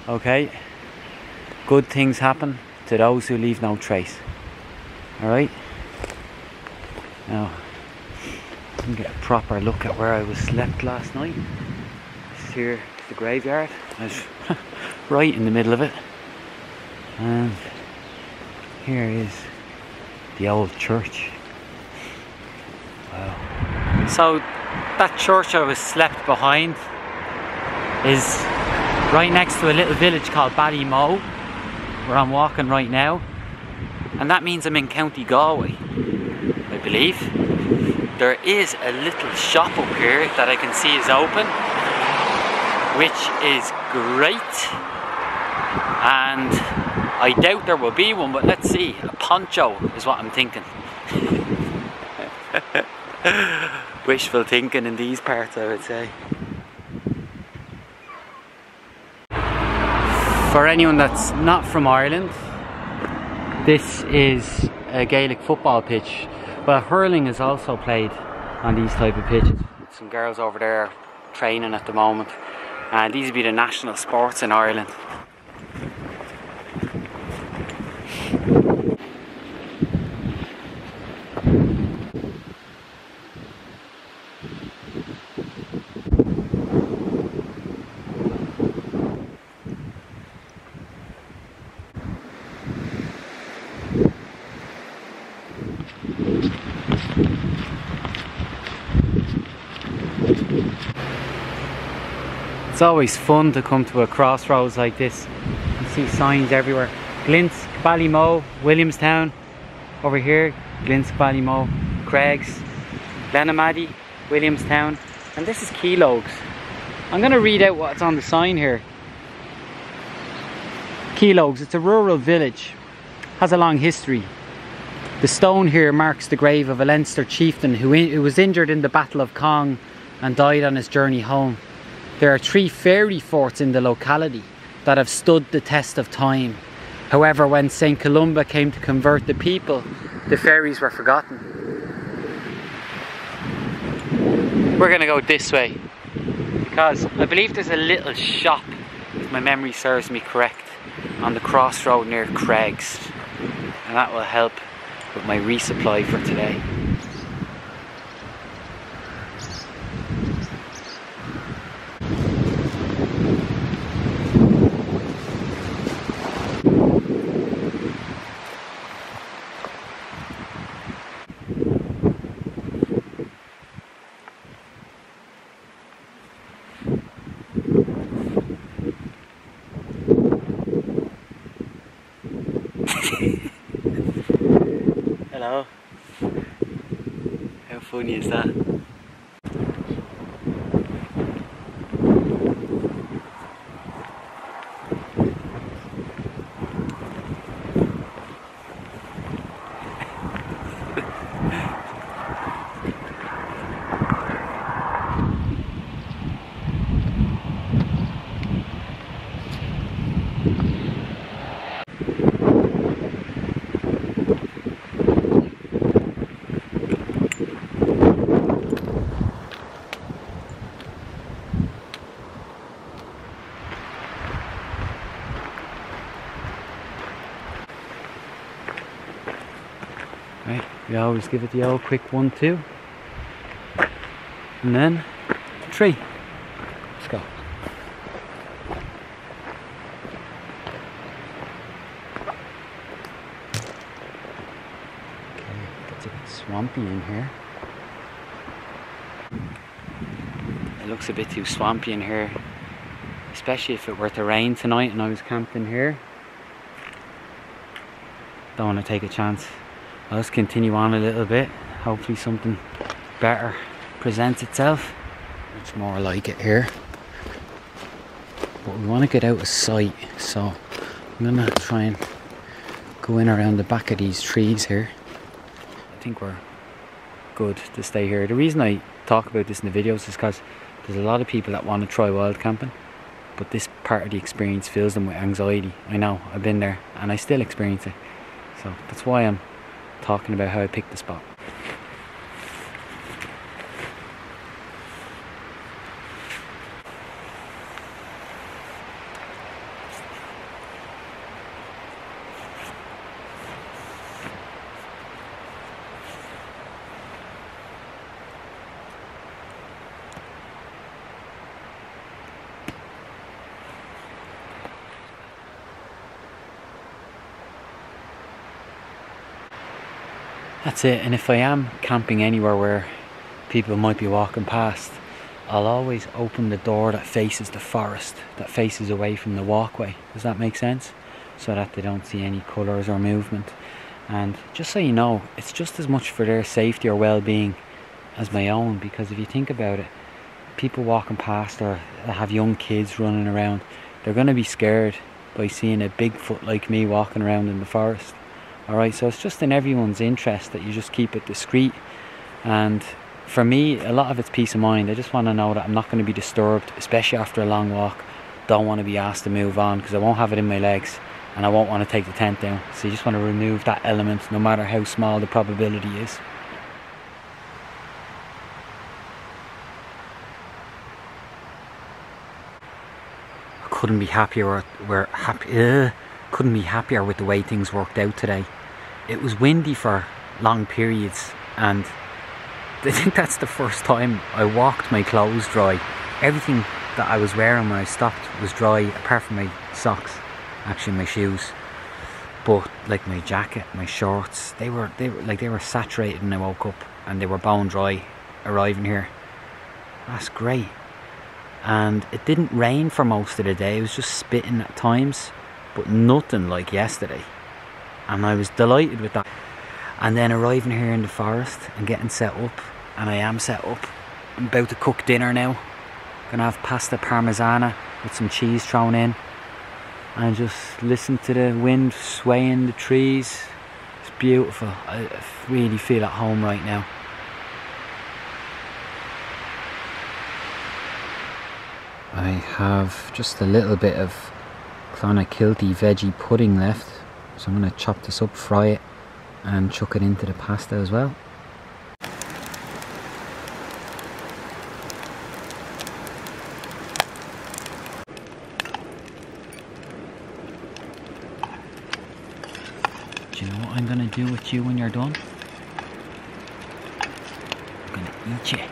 Okay? Good things happen to those who leave no trace. Alright? Now, I can get a proper look at where I was slept last night. This is here, the graveyard. I was right in the middle of it. And here is the old church. Wow. So, that church I was slept behind is right next to a little village called Ballymoe, where I'm walking right now. And that means I'm in County Galway, I believe. There is a little shop up here that I can see is open, which is great. And I doubt there will be one, but let's see. A poncho is what I'm thinking. Wishful thinking in these parts, I would say. For anyone that's not from Ireland, this is a Gaelic football pitch. Well, hurling is also played on these type of pitches. Some girls over there training at the moment, and these would be the national sports in Ireland. It's always fun to come to a crossroads like this and see signs everywhere. Glinsk, Ballymoe, Williamstown, over here, Glinsk, Ballymoe, Craigs, Glenamaddy, Williamstown, and this is Keelogues. I'm going to read out what's on the sign here. Keelogues, it's a rural village, has a long history. The stone here marks the grave of a Leinster chieftain who was injured in the Battle of Cong and died on his journey home. There are 3 fairy forts in the locality that have stood the test of time. However, when St. Columba came to convert the people, the fairies were forgotten. We're going to go this way, because I believe there's a little shop, if my memory serves me correct, on the crossroad near Craigs. And that will help with my resupply for today. Hello. How funny is that? Right, we always give it the old quick 1, 2, and then 3. Let's go. Okay, gets a bit swampy in here. It looks a bit too swampy in here, especially if it were to rain tonight and I was camped in here. Don't want to take a chance. I'll just continue on a little bit. Hopefully something better presents itself. Much more like it here. But we want to get out of sight, so I'm going to try and go in around the back of these trees here. I think we're good to stay here. The reason I talk about this in the videos is because there's a lot of people that want to try wild camping, but this part of the experience fills them with anxiety. I know, I've been there and I still experience it. So that's why I'm talking about how I picked the spot. That's it. And if I am camping anywhere where people might be walking past, I'll always open the door that faces the forest, that faces away from the walkway. Does that make sense? So that they don't see any colours or movement. And just so you know, it's just as much for their safety or well-being as my own, because if you think about it, people walking past or have young kids running around, they're going to be scared by seeing a Bigfoot like me walking around in the forest. Alright, so it's just in everyone's interest that you just keep it discreet. And for me, a lot of it's peace of mind. I just want to know that I'm not going to be disturbed, especially after a long walk. Don't want to be asked to move on because I won't have it in my legs, and I won't want to take the tent down. So you just want to remove that element, no matter how small the probability is. Couldn't be happier. Couldn't be happier with the way things worked out today. It was windy for long periods, and I think that's the first time I walked my clothes dry. Everything that I was wearing when I stopped was dry, apart from my socks, actually my shoes. But like my jacket, my shorts, they were saturated when I woke up, and they were bone dry arriving here. That's great. And it didn't rain for most of the day. It was just spitting at times, but nothing like yesterday. And I was delighted with that. And then arriving here in the forest and getting set up, and I am set up. I'm about to cook dinner now. Gonna have pasta parmigiana with some cheese thrown in, and just listen to the wind swaying the trees. It's beautiful. I really feel at home right now. I have just a little bit of Clonakilty veggie pudding left, so I'm going to chop this up, fry it, and chuck it into the pasta as well. Do you know what I'm going to do with you when you're done? I'm going to eat you.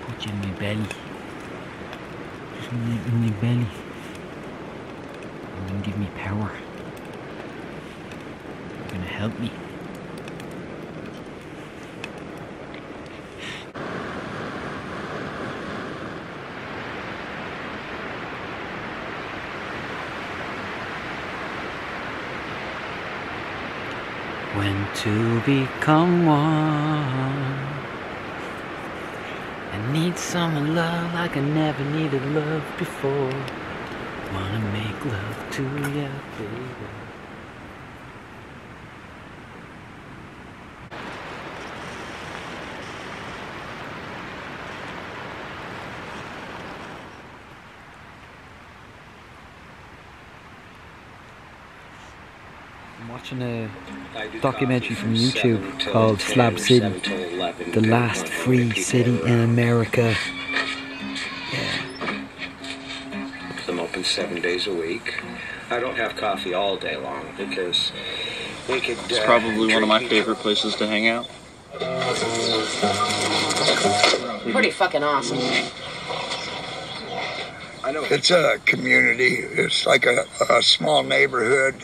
Put you in my belly. Just in my belly. And then give me power. You're going to help me. When two become one, I need some love like I never needed love before. Wanna make love to you, baby. I'm watching a documentary from YouTube called Slab City, the last free city in America. Yeah. I'm open 7 days a week. I don't have coffee all day long because we could. It's probably one of my favorite places to hang out. Pretty fucking awesome. It's a community. It's like a small neighborhood.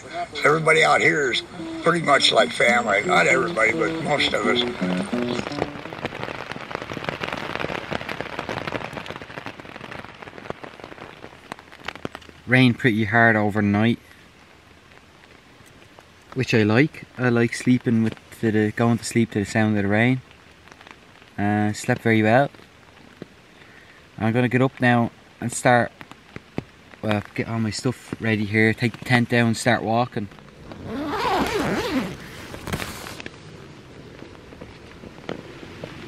Everybody out here is pretty much like family. Not everybody, but most of us. Rained pretty hard overnight, which I like. I like sleeping with going to sleep to the sound of the rain. Slept very well. I'm gonna get up now and start, well, get all my stuff ready here, take the tent down and start walking.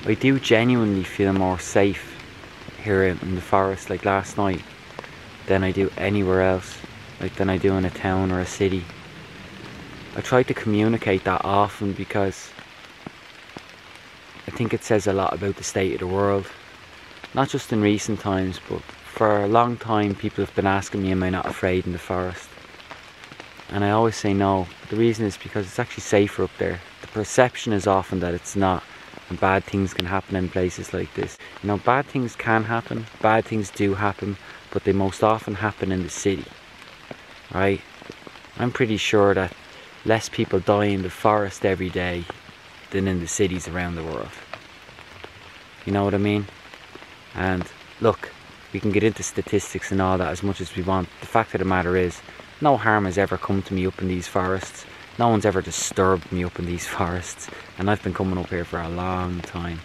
I do genuinely feel more safe here in the forest, like last night, than I do anywhere else, like than I do in a town or a city. I try to communicate that often because I think it says a lot about the state of the world. Not just in recent times, but for a long time people have been asking me, am I not afraid in the forest? And I always say no. The reason is because it's actually safer up there. The perception is often that it's not, and bad things can happen in places like this. You know, bad things can happen, bad things do happen, but they most often happen in the city, right? I'm pretty sure that less people die in the forest every day than in the cities around the world. You know what I mean? And look, we can get into statistics and all that as much as we want. The fact of the matter is, no harm has ever come to me up in these forests. No one's ever disturbed me up in these forests. And I've been coming up here for a long time.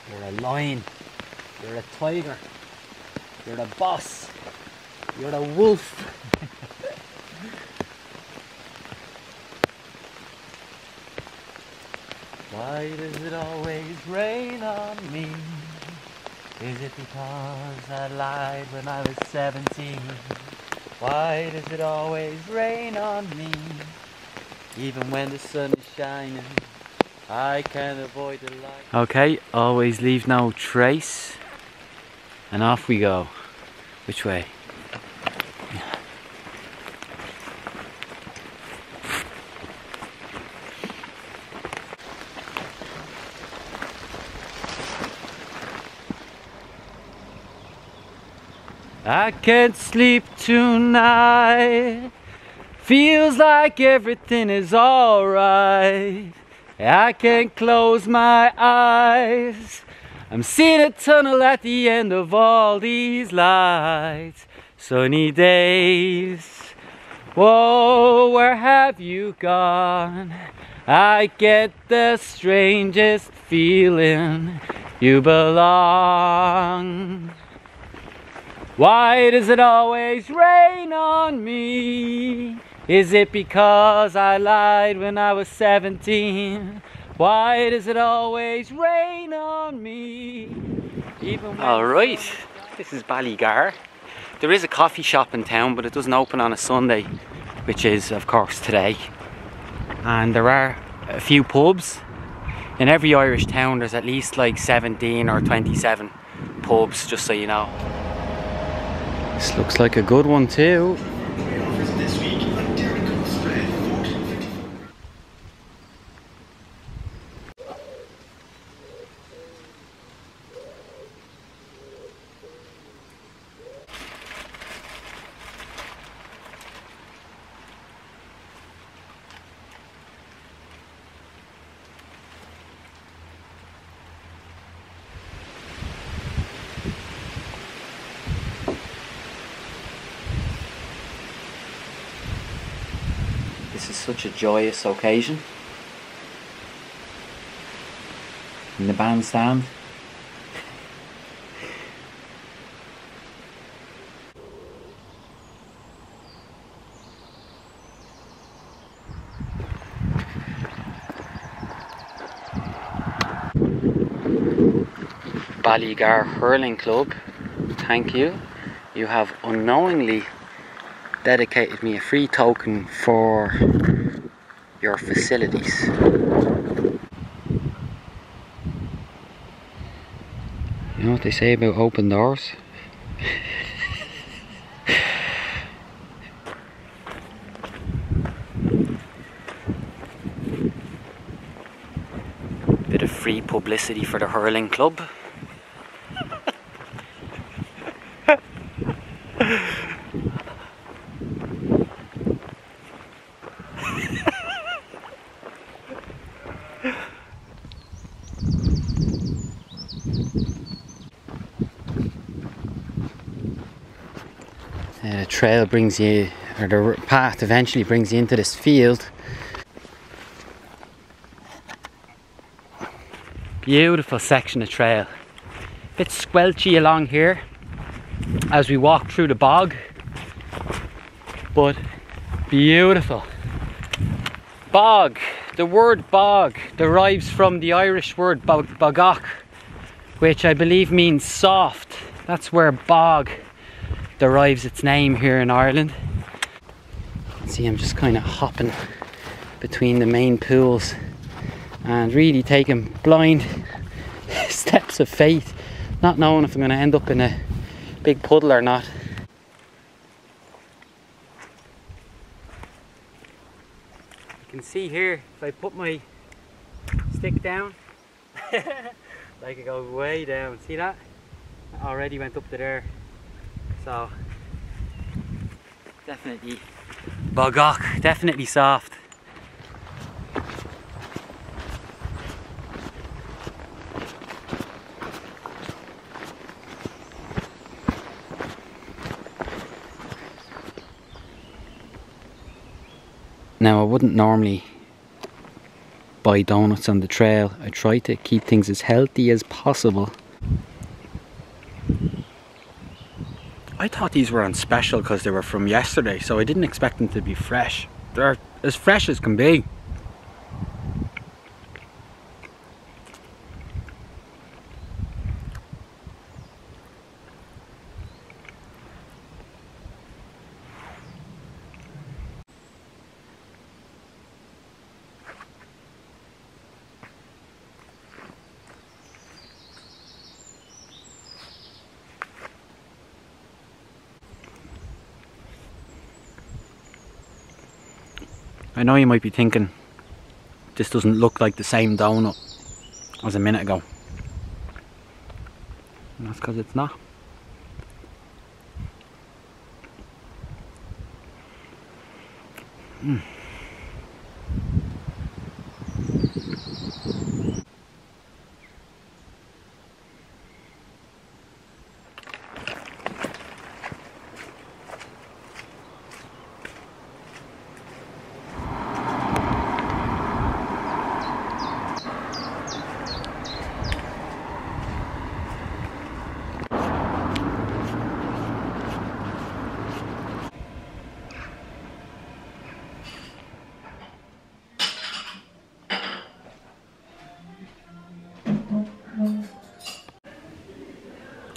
You're a lion. You're a tiger. You're the boss. You're the wolf. Why does it always rain on me? Is it because I lied when I was 17? Why does it always rain on me? Even when the sun is shining, I can't avoid the light. Okay, always leave no trace. And off we go. Which way? I can't sleep tonight. Feels like everything is alright. I can't close my eyes. I'm seeing a tunnel at the end of all these lights. Sunny days. Whoa, where have you gone? I get the strangest feeling you belong. Why does it always rain on me? Is it because I lied when I was 17? Why does it always rain on me? Alright, this is Ballygar. There is a coffee shop in town, but it doesn't open on a Sunday, which is of course today. And there are a few pubs. In every Irish town there's at least like 17 or 27 pubs, just so you know. This looks like a good one too. This is such a joyous occasion. In the bandstand. Ballygar Hurling Club, thank you. You have unknowingly dedicated me a free token for your facilities. You know what they say about open doors? Bit of free publicity for the hurling club. The trail brings you, or the path eventually brings you into this field. Beautiful section of trail. Bit squelchy along here as we walk through the bog, but beautiful. Bog. The word bog derives from the Irish word bogach, which I believe means soft. That's where bog derives its name here in Ireland. See, I'm just kind of hopping between the main pools and really taking blind steps of faith, not knowing if I'm going to end up in a big puddle or not. You can see here, if I put my stick down, Like it goes way down. See that? It already went up to there. So definitely bogach, definitely soft. Now I wouldn't normally buy donuts on the trail. I try to keep things as healthy as possible. I thought these were on special because they were from yesterday, so I didn't expect them to be fresh. They're as fresh as can be. I know you might be thinking this doesn't look like the same donut as a minute ago. And that's because it's not.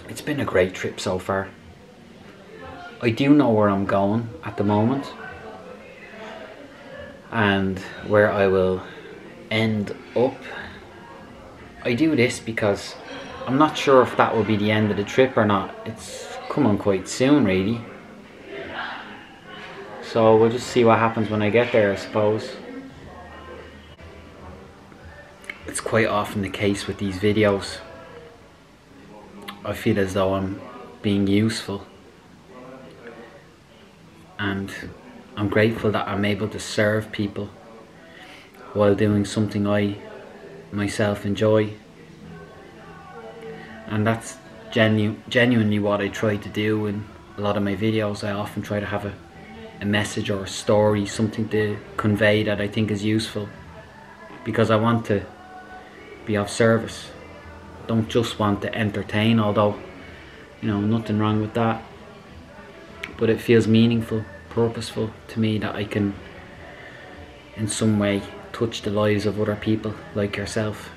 It's been a great trip so far. I do know where I'm going at the moment and where I will end up. I do this because I'm not sure if that will be the end of the trip or not. It's coming quite soon really. So we'll just see what happens when I get there, I suppose. It's quite often the case with these videos. I feel as though I'm being useful, and I'm grateful that I'm able to serve people while doing something I myself enjoy, and that's genuinely what I try to do in a lot of my videos. I often try to have a message or a story, something to convey that I think is useful, because I want to be of service. Don't just want to entertain, although, you know, nothing wrong with that, but it feels meaningful, purposeful to me that I can in some way touch the lives of other people like yourself.